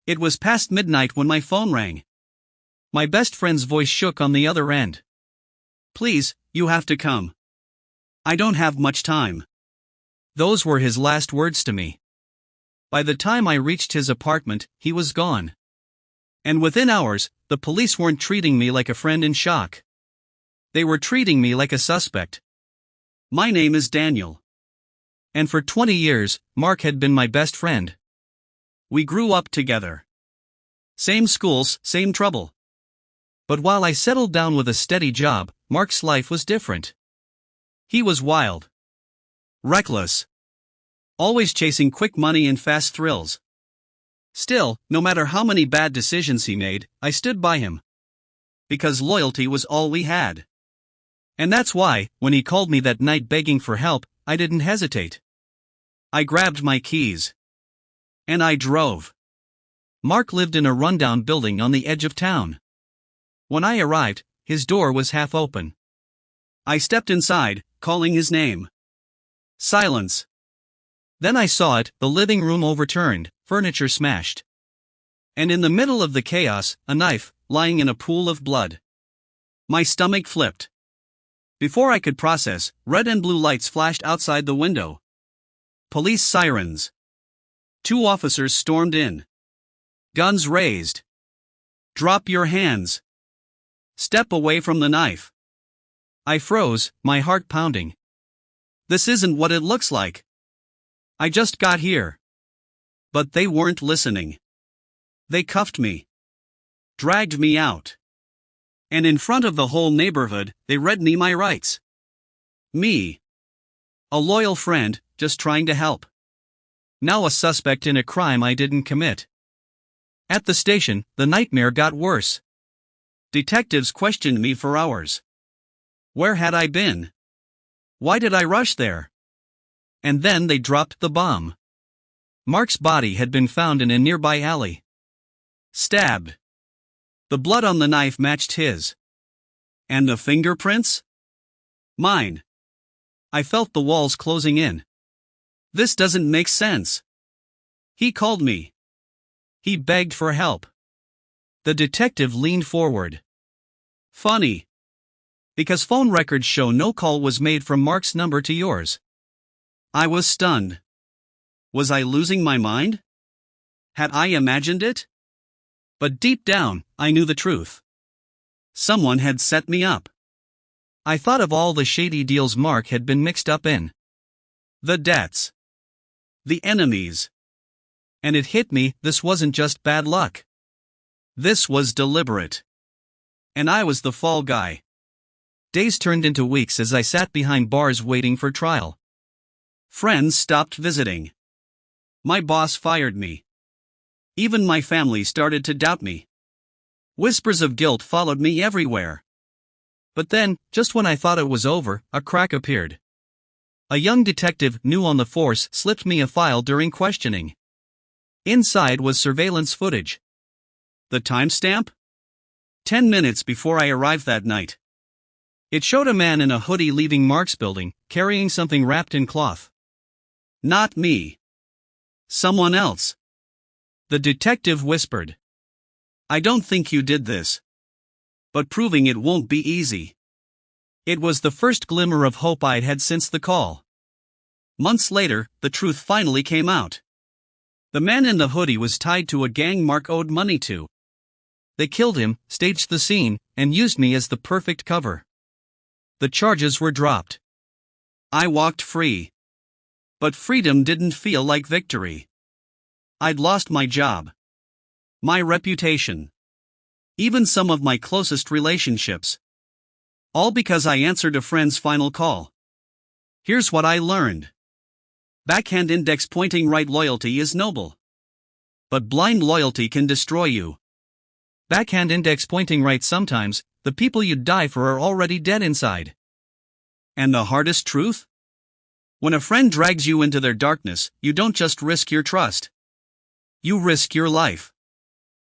It was past midnight when my phone rang. My best friend's voice shook on the other end. "Please, you have to come. I don't have much time." Those were his last words to me. By the time I reached his apartment, he was gone. And within hours, the police weren't treating me like a friend in shock. They were treating me like a suspect. My name is Daniel. And for 20 years, Mark had been my best friend. We grew up together. Same schools, same trouble. But while I settled down with a steady job, Mark's life was different. He was wild. Reckless. Always chasing quick money and fast thrills. Still, no matter how many bad decisions he made, I stood by him. Because loyalty was all we had. And that's why, when he called me that night begging for help, I didn't hesitate. I grabbed my keys. And I drove. Mark lived in a rundown building on the edge of town. When I arrived, his door was half open. I stepped inside, calling his name. Silence. Then I saw it, the living room overturned, furniture smashed. And in the middle of the chaos, a knife, lying in a pool of blood. My stomach flipped. Before I could process, red and blue lights flashed outside the window. Police sirens. 2 officers stormed in. Guns raised. "Drop your hands. Step away from the knife." I froze, my heart pounding. This isn't what it looks like. I just got here. But they weren't listening. They cuffed me. Dragged me out. And in front of the whole neighborhood, they read me my rights. Me. A loyal friend, just trying to help. Now a suspect in a crime I didn't commit. At the station, the nightmare got worse. Detectives questioned me for hours. Where had I been? Why did I rush there? And then they dropped the bomb. Mark's body had been found in a nearby alley. Stabbed. The blood on the knife matched his. And the fingerprints? Mine. I felt the walls closing in. This doesn't make sense. He called me. He begged for help. The detective leaned forward. Funny. Because phone records show no call was made from Mark's number to yours. I was stunned. Was I losing my mind? Had I imagined it? But deep down, I knew the truth. Someone had set me up. I thought of all the shady deals Mark had been mixed up in. The debts. The enemies. And it hit me, this wasn't just bad luck. This was deliberate. And I was the fall guy. Days turned into weeks as I sat behind bars waiting for trial. Friends stopped visiting. My boss fired me. Even my family started to doubt me. Whispers of guilt followed me everywhere. But then, just when I thought it was over, a crack appeared. A young detective new on the force slipped me a file during questioning. Inside was surveillance footage. The timestamp? 10 minutes before I arrived that night. It showed a man in a hoodie leaving Mark's building, carrying something wrapped in cloth. Not me. Someone else. The detective whispered. I don't think you did this. But proving it won't be easy. It was the first glimmer of hope I'd had since the call. Months later, the truth finally came out. The man in the hoodie was tied to a gang Mark owed money to. They killed him, staged the scene, and used me as the perfect cover. The charges were dropped. I walked free. But freedom didn't feel like victory. I'd lost my job. My reputation. Even some of my closest relationships. All because I answered a friend's final call. Here's what I learned. Backhand index pointing right loyalty is noble. But blind loyalty can destroy you. Backhand index pointing right sometimes, the people you'd die for are already dead inside. And the hardest truth? When a friend drags you into their darkness, you don't just risk your trust. You risk your life.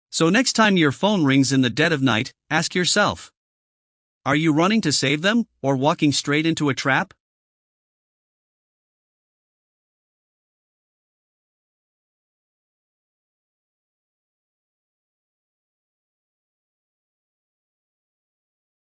So next time your phone rings in the dead of night, ask yourself. Are you running to save them, or walking straight into a trap?